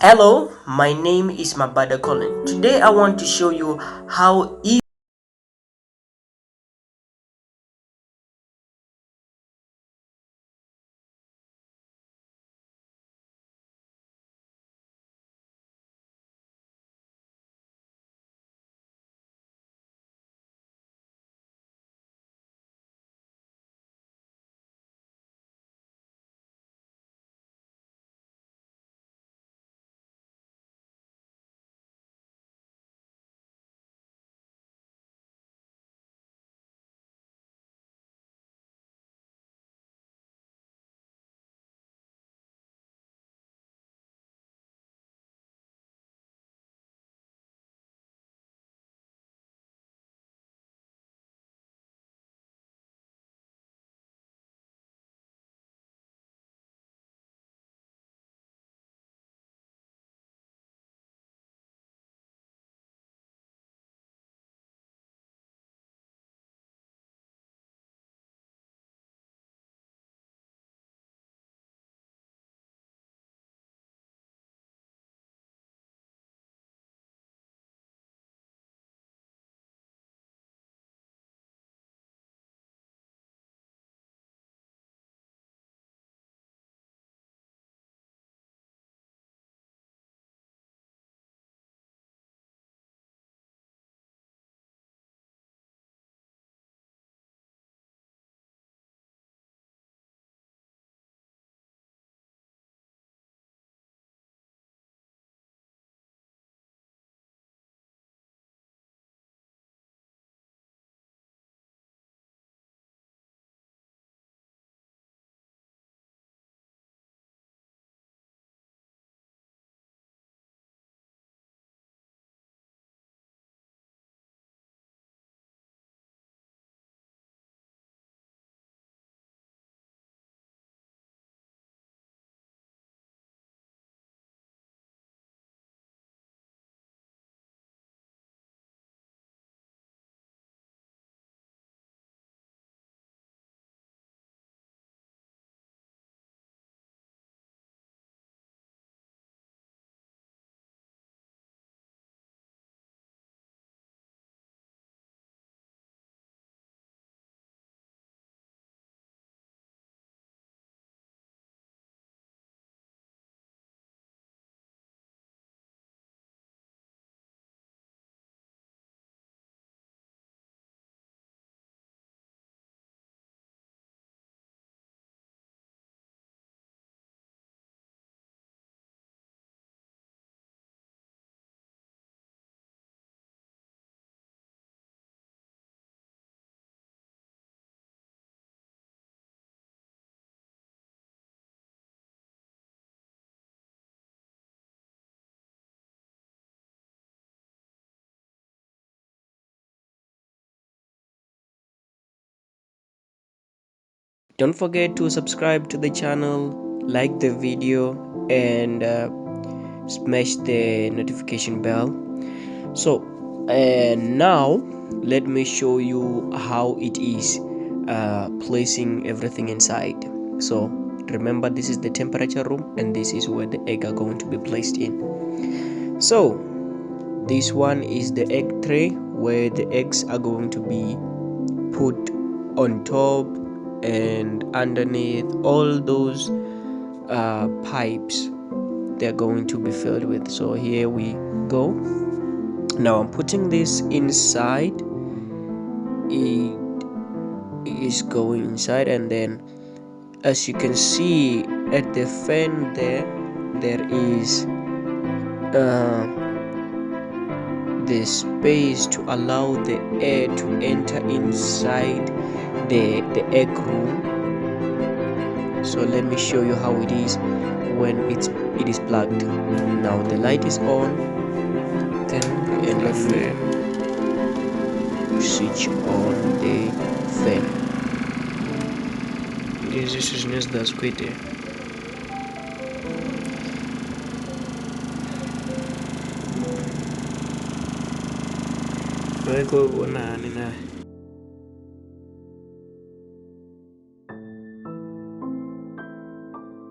Hello, my name is Mabada Colin. Today I want to show you how easy don't forget to subscribe to the channel, like the video, and smash the notification bell. So, and now let me show you how it is placing everything inside. So, remember, this is the temperature room, and this is where the egg are going to be placed in. So, this one is the egg tray where the eggs are going to be put on top and underneath. All those pipes they're going to be filled with. So here we go. Now I'm putting this inside. It is going inside, and then as you can see at the fan there is the space to allow the air to enter inside the egg room. So let me show you how it is when it is plugged. Now the light is on, then switch on the fan. This is just the squid. Go na.